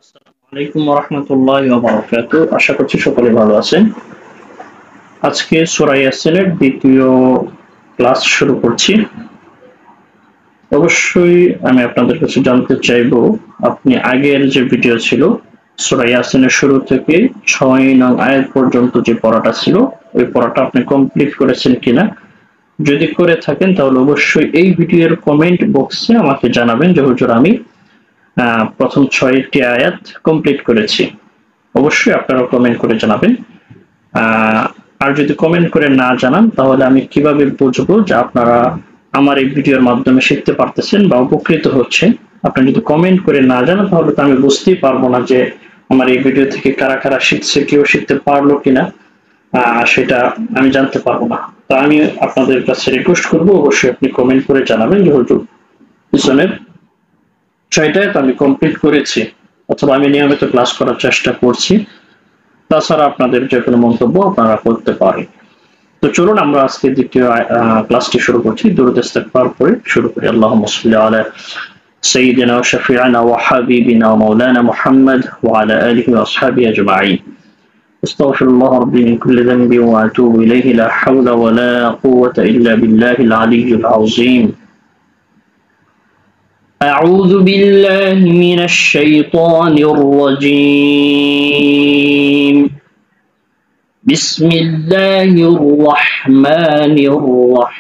আসসালামু আলাইকুম ওয়া রাহমাতুল্লাহি ওয়া বারাকাতুহু। আশা করছি সকলে ভালো আছেন। আজকে সূরা ইয়াসিনের দ্বিতীয় ক্লাস শুরু করছি। অবশ্যই আমি আপনাদের কাছে জানতে চাইবো, আপনি আগের যে ভিডিও ছিল সূরা ইয়াসিনের শুরু থেকে ৬ নং আয়াত পর্যন্ত যে পড়াটা ছিল, ওই পড়াটা আপনি কমপ্লিট করেছেন কিনা? যদি করে থাকেন তাহলে অবশ্যই এই ভিডিওর কমেন্ট বক্সে আমাকে জানাবেন যে হুজুর আমি প্রথম ৬টি আয়াত কমপ্লিট করেছি। অবশ্যই আপনারা কমেন্ট করে জানাবেন। আর যদি কমেন্ট করে না জানান তাহলে আমি কিভাবে বুঝবো যে আপনারা আমার এই ভিডিওর মাধ্যমে শিখতে পারতেছেন বা উপকৃত হচ্ছেন? আপনি যদি কমেন্ট করে না জানান তাহলে তো আমি বুঝতেই পারবো না যে আমার এই ভিডিও থেকে কারা কারা শিখছে, কেউ শিখতে পারলো কিনা সেটা আমি জানতে পারবো না। তো আমি আপনাদের কাছে রিকোয়েস্ট করবো, অবশ্যই আপনি কমেন্ট করে জানাবেন যে হুজুর পিছনের ৬টা আয়াত আমি কমপ্লিট করেছি অথবা আমি নিয়মিত ক্লাস করার চেষ্টা করছি। তাছাড়া আপনাদের যে কোনো মন্তব্য আপনারা করতে পারেন। তো চলুন আমরা আজকে দ্বিতীয় ক্লাসটি শুরু করছি। দুরূদ ইস্তিগফার পড়ে শুরু করি। আল্লাহুম্মা সাল্লি আলা সাইয়্যিদিনা ওয়া শাফি'িনা ওয়া হাবিবিনা ওয়া মাওলানা মুহাম্মদ ওয়া আলা আলিহি ওয়া আসহাবিহি আজমাইন। আস্তাগফিরুল্লাহ রাব্বি মিন কুল্লি যানবিন ওয়া আতুবু ইলাইহি লা হাওলা ওয়া লা কুওয়াতা ইল্লা বিল্লাহিল আলিয়্যিল আযীম। أعوذ بالله من الشيطان الرجيم. بسم الله الرحمن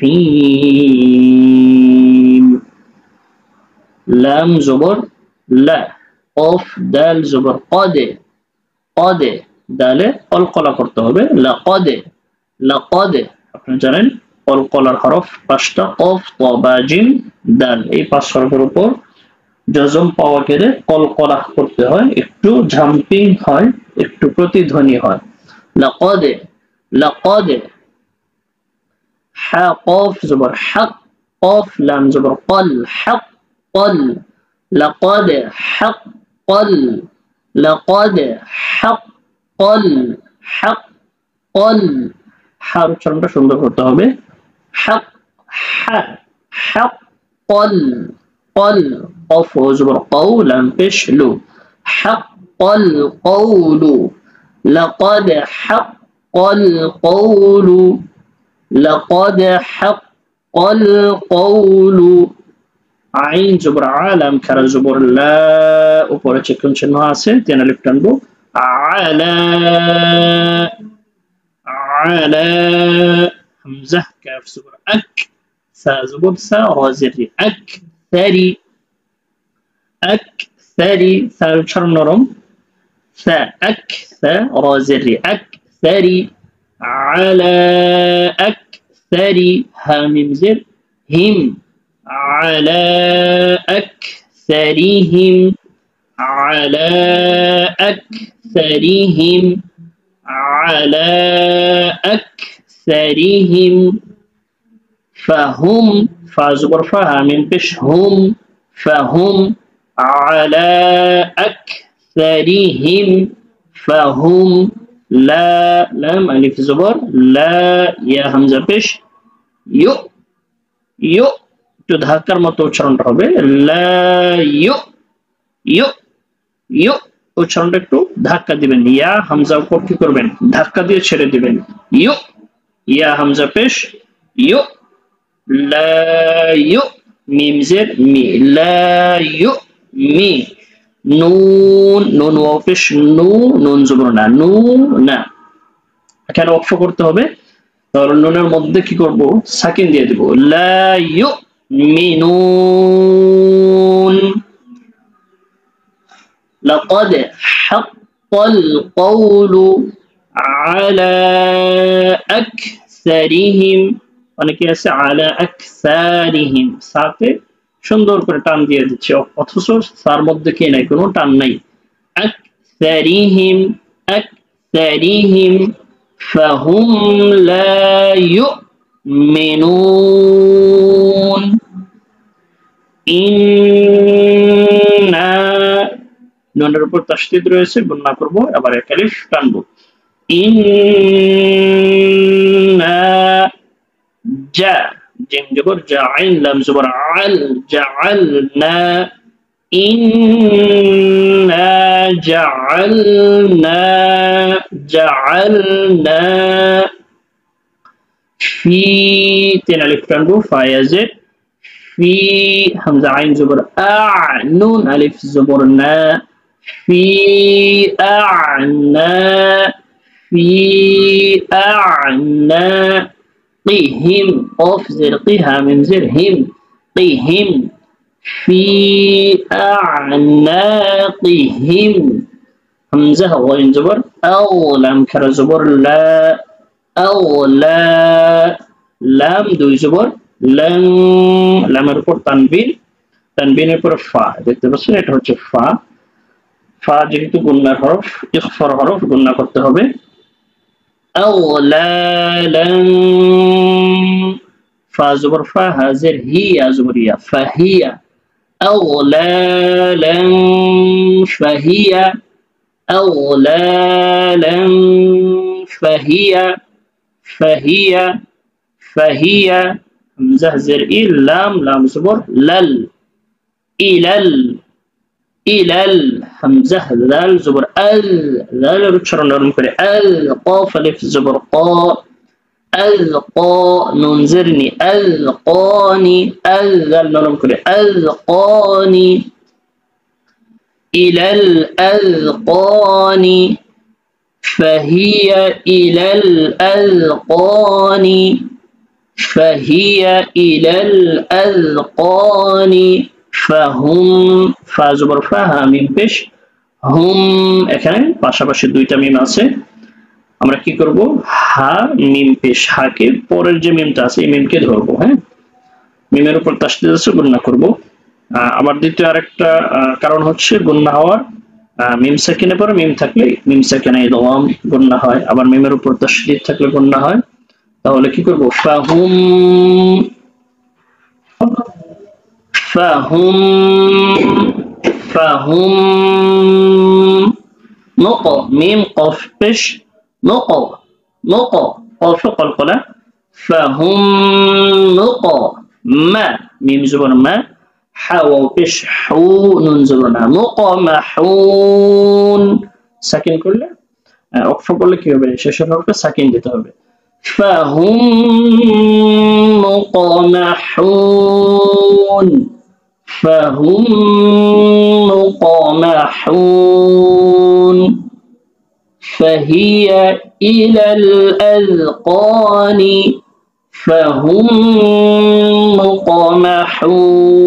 الرحيم. لام زبر لا، قاف دال زبر قد قد দালে কলকলা করতে হবে। লাকাদ লাকাদ আপনি জানেন কলকলার হরফ 5টা, কফ ত বা জিম দাল, এই 5 হরফের উপর জজম পাওয়া গেলে কলকলা করতে হয়, একটু ঝাম্পিং হয়, একটু প্রতিধ্বনি হয়। লাকাদ লাকাদ হা কফ জবর হক, কফ লাম জবর কল হক কল। লাকাদ হক কল লাকাদ হক কল হক কল। হার উচ্চারণটা সুন্দর করতে হবে। হক হা হক কল কল। কফ জবর কও লাম পেশ লু হক কল কওলু। লাকাদ হক কল কওলু লাকাদ হক কল কওলু। আইন জবর আলাম খারা জবর লা, উপরে চিকন চিহ্ন আছে, তিন আলিফ টানবো। আলা আলা হামজা কাফ জবর আক সা জবর সা রা জের আক সারি আক সারি। সা উচ্চারণ নরম, সা আক সা রা জের আক সারি। আলা আক সারি হা মিম জের হিম على أكثرهم على أكثرهم على أكثرهم فهم فازبر فها من بش هم فهم على أكثرهم فهم لا لام ألف زبر لا يا همزة بش يو ইউ একটু ধাক্কার মতো উচ্চারণটা হবে। লা ইউ ইউ ইউ উচ্চারণটা একটু ধাক্কা দিবেন। ইয়া হামজা উপর কি করবেন? ধাক্কা দিয়ে ছেড়ে দিবেন। ইউ ইয়া হামজা পেশ ইউ। লা ইউ মিম জের মি লা ইউ মি। নুন নুন ওয়াও পেশ নু, নুন জবর না নু না। এখানে অক্ষ করতে হবে, তাহলে নুনের মধ্যে কি করব? সাকিন দিয়ে দিব। লা ইউমিনুন লাকাদ হাক্কাল কওলু আলা আকসারিহিম। অনেকে আছে আলা আকসারিহিম, সাথে সুন্দর করে টান দিয়ে দিচ্ছে, অথচ সার মধ্যে কি নাই, কোনো টান নাই। আকসারিহিম আকসারিহিম فهم لا يؤمنون إنا নুনের উপর তাসদীদ রয়েছে, গুণনা করব, আবার এক আলিফ টানবো। ইন্না জা জিম জবর জা আইন লাম জবর আল জাআলনা إنا جعلنا في تين ألف تنبو فايزد في همزة عين زبر نون ألف زبر نا في أعناقهم قاف زر قها من زر هم قهم في أعناقهم همزة وين زبر لام كر زبر لا لا لام দুই জবর লং লামের উপর তানবিনের উপর ফা দেখতে পাচ্ছেন এটা হচ্ছে ফা ফা যেহেতু গুণনার হরফ ইখফার হরফ গুণনা করতে হবে আওলালান ফা জবর ফা হাজির হিয়া জবরিয়া ফাহিয়া আওলালান ফাহিয়া আওলালান ফাহিয়া فهي همزة زر لام زبر لل إلى همزة ذال زبر ذال رتشر نورم كري قاف ألف زبر قا نون زرني قاني ذال نورم كري قاني إلى الأذقان فهي إلى الأذقان ফাহুম ফা জবর ফা হা মিম পেশ হুম এখানে পাশাপাশি দুইটা মিম আছে আমরা কি করব হা মিম পেশ হাকে পরের যে মিমটা আছে এই মিমকে ধরব হ্যাঁ মিমের উপর তাসদীদ আছে গুণনা করব আবার দ্বিতীয় আরেকটা কারণ হচ্ছে গুণনা হওয়ার মিম সাকিনের পরে মিম থাকলে মিম সাকিনা ইদগাম গুণনা হয় আবার মিমের উপর তাসদীদ থাকলে গুণনা হয় তাহলে কি করব ফাহুম নক মিম কফ পেশ নক কফ কলকলা ফাহুম নক মা মিম জবর মা হাওয়া পেশ হু নুন জবর না মুকমাহুন সাকিন করলে ওকফ করলে কি হবে শেষের হরফে সাকিন দিতে হবে ফাহুম মুকমাহুন فهي إلى الأذقان فهم مقمحون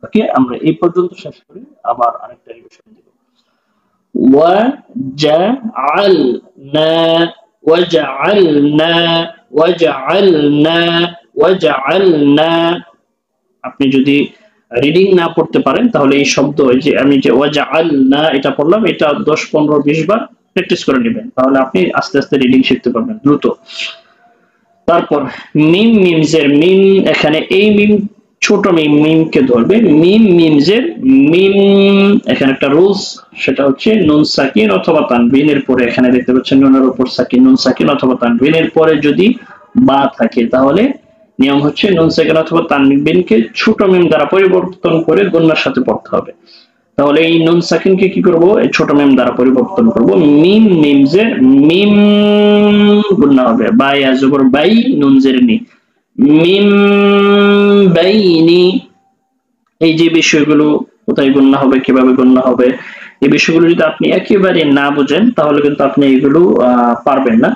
ওকে আমরা এই পর্যন্ত শেষ করি আবার আরেকটা রিভিশন দেব وجعلنا আপনি যদি রিডিং না পড়তে পারেন তাহলে এই শব্দ যে আমি যে ওয়াজআলনা এটা পড়লাম এটা 10 15 20 বার প্র্যাকটিস করে নেবেন তাহলে আপনি আস্তে আস্তে রিডিং শিখতে পারবেন দ্রুত তারপর মিম জের মিম এখানে এই মিম ছোট মিমকে ধরবে মিম জের মিম এখানে একটা রুলস সেটা হচ্ছে নুন সাকিন অথবা তানবিনের পরে এখানে দেখতে পাচ্ছেন নুনের উপর সাকিন নুন সাকিন অথবা তানবিনের পরে যদি বা থাকে তাহলে নিয়ম হচ্ছে নুন সাকিন অথবা তানবিনকে ছোট মিম দ্বারা পরিবর্তন করে গুণনার সাথে পড়তে হবে তাহলে এই নুন সাকিনকে কি করব এই ছোট মিম দ্বারা পরিবর্তন করব মিম জের মিম গুণনা হবে বা ইয়া জবর বাই নুন জের নি মিম বাইনি এই যে বিষয়গুলো কোথায় গুণনা হবে কিভাবে গুণনা হবে এই বিষয়গুলো যদি আপনি একেবারে না বুঝেন তাহলে কিন্তু আপনি এগুলো পারবেন না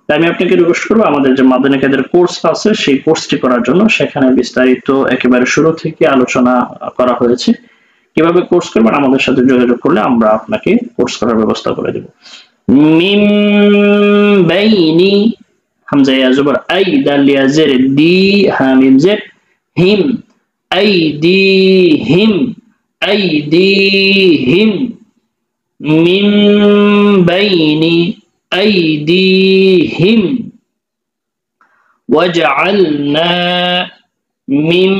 তাই আমি আপনাকে রিকোয়েস্ট করব আমাদের যে মাদানী কাদের কোর্স আছে সেই কোর্সটি করার জন্য সেখানে বিস্তারিত একেবারে শুরু থেকে আলোচনা করা হয়েছে কিভাবে কোর্স করবেন আমাদের সাথে যোগাযোগ করলে আমরা আপনাকে কোর্স করার ব্যবস্থা করে দেব মিম বাইনি হামজা ইয়া জবর আই দাল ইয়া জের দি হা মিম জের হিম আইদিহিম মিন বাইনি আইদিহিম ওয়াজআলনা মিন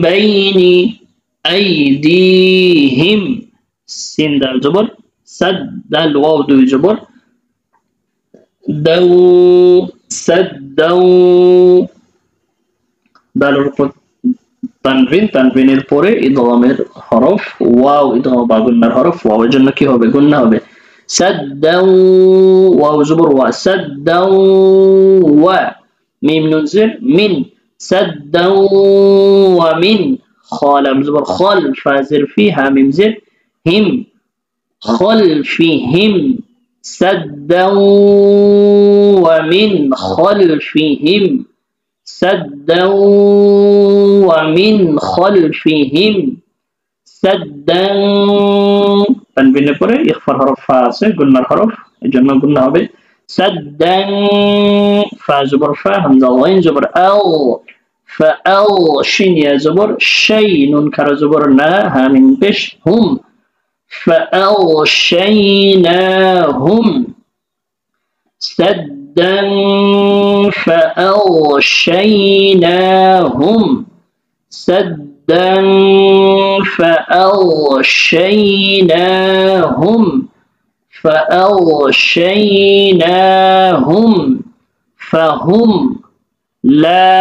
বাইনি আইদিহিম সিন দাল জবর সাদ দাল ওয়াও দুই জবর দাউ সাদ্দাউ দালের উপর তানবিন, তানবিনের পরে ইদগামের হরফ ওয়াও, ইদগাম বা গুন্নার হরফ ওয়াও, এর জন্য কি হবে? গুন্না হবে। সাদ্দাউ, ওয়াও জবর ওয়া, সাদ্দাউ ওয়া, মিম নুন জের মিন, সাদ্দাউ ওয়া মিন, খালাম জবর খল, ফা জের ফি, হা মিম জের হিম, خلفهم سدا ومن خلفهم سدا ومن خلفهم سدا তানবিনের পরে ইখফার হরফ ফা আছে, গুন্নার হরফ, এজন্য গুন্না হবে سدا, ফা জবর ফা, হামজা গাইন জবর আল, ফাআল, শিন ইয়া জবর শাই, নুন খারা জবর না, হা মিম পেশ হুম, فأغشيناهم سدا فأغشيناهم سدا فأغشيناهم فأغشيناهم فهم لا,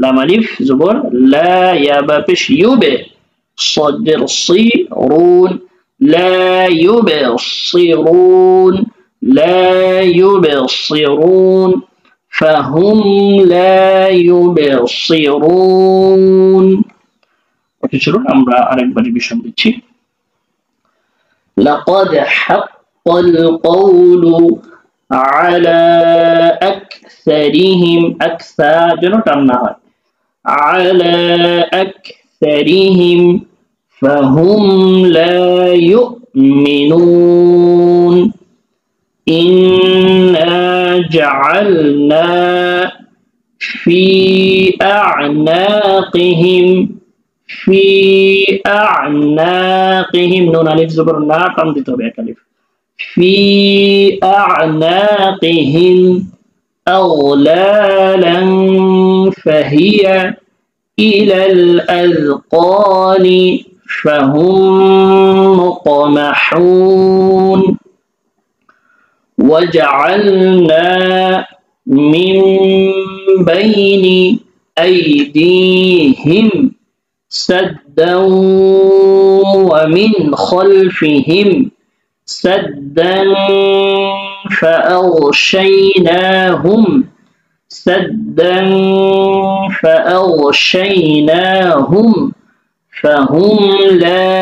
لام ألف زبر لا يا بابش يوبي صدر صيرون لا يبصرون لا يبصرون فهم لا يبصرون. ওকে চলুন আমরা আরেকবার রিভিশন দিচ্ছি। لقد حق القول على أكثرهم, أكثر যেন টান না হয়, على أكثرهم فهم لا يؤمنون إنا جعلنا في أعناقهم نون ألف زبر نا টান দিতে হবে, এক আলিফ, في أعناقهم أغلالا فهي إلى الأذقان فهم مقمحون وجعلنا من بين أيديهم سدا ومن خلفهم سدا فأغشيناهم فهم لا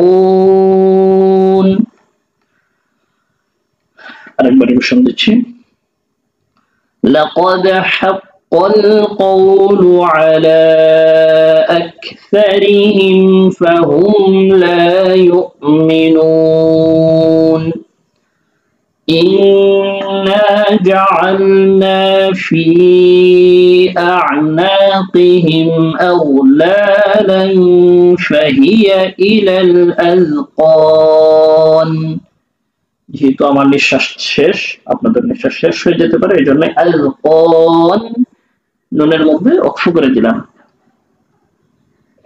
يبصرون. আরেকবার রিভিশন দিচ্ছি। لقد حق القول على أكثرهم فهم لا يؤمنون إنا جعلنا في أعناقهم أغلالا فهي إلى الأذقان. যেহেতু আমার নিঃশ্বাস শেষ, আপনাদের নিঃশ্বাস শেষ হয়ে যেতে পারে, এই জন্য আযকান নুনের মধ্যে ওকফ করে দিলাম।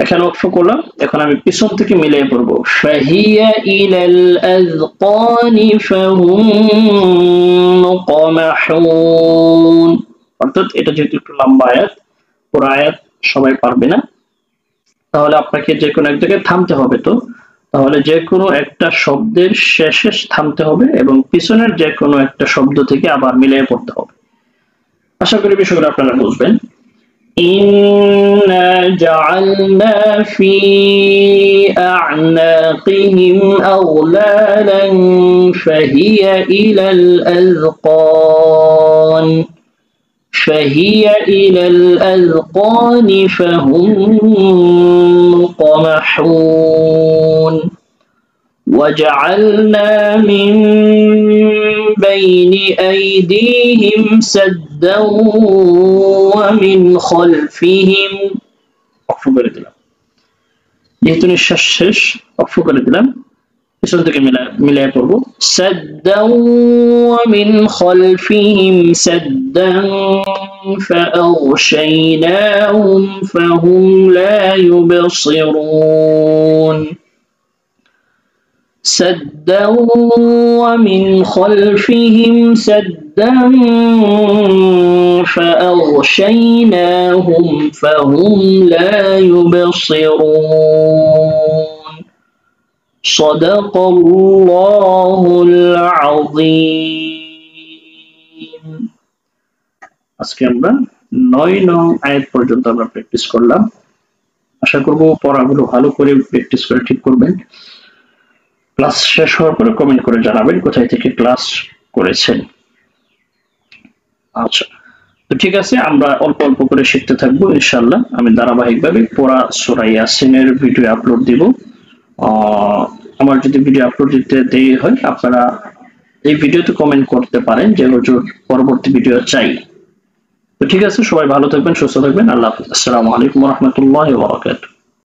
এখানে ওকফ করলাম, এখন আমি পিছন থেকে মিলিয়ে পড়বো, ফাহিয়া ইলাল আযকানি ফাহুম মুকমাহুন। অর্থাৎ এটা যেহেতু একটু লম্বা আয়াত, পুরো আয়াত সবাই পারবে না, তাহলে আপনাকে যে কোনো এক জায়গায় থামতে হবে। তাহলে যে কোনো একটা শব্দের শেষে থামতে হবে এবং পিছনের যে কোনো একটা শব্দ থেকে আবার মিলিয়ে পড়তে হবে। আশা করি বিষয়গুলো আপনারা বুঝবেন। إنا جعلنا في أعناقهم أغلالا فهي إلى الأذقان فهم مقمحون وجعلنا من بين أيديهم سدا ومن خلفهم ওকফ করে দিলাম, যেহেতু নিঃশ্বাস শেষ ওকফ করে দিলাম, পিছন থেকে মিলিয়ে পড়বো, سدا ومن خلفهم سدا فأغشيناهم فهم لا يبصرون سدا ومن خلفهم سدا فأغشيناهم فهم لا يبصرون صدق الله العظيم আজকে আমরা 9 নং আয়াত পর্যন্ত আমরা প্র্যাকটিস করলাম। আশা করব পড়াগুলো ভালো করে প্র্যাকটিস করে ঠিক করবেন। ক্লাস শেষ হওয়ার পরে কমেন্ট করে জানাবেন কোথায় থেকে ক্লাস করেছেন। আচ্ছা, তো ঠিক আছে, আমরা অল্প অল্প করে শিখতে থাকবো ইনশাআল্লাহ। আমি ধারাবাহিকভাবে পুরা সূরা ইয়াসিনের ভিডিও আপলোড দিব। আমার যদি ভিডিও আপলোড দিতে দেরি হয়, আপনারা এই ভিডিওতে কমেন্ট করতে পারেন যে হুজুর পরবর্তী ভিডিও চাই। তো ঠিক আছে, সবাই ভালো থাকবেন, সুস্থ থাকবেন। আল্লাহ হাফেজ। আসসালামু আলাইকুম ওয়া রাহমাতুল্লাহি ওয়া বারাকাতুহু।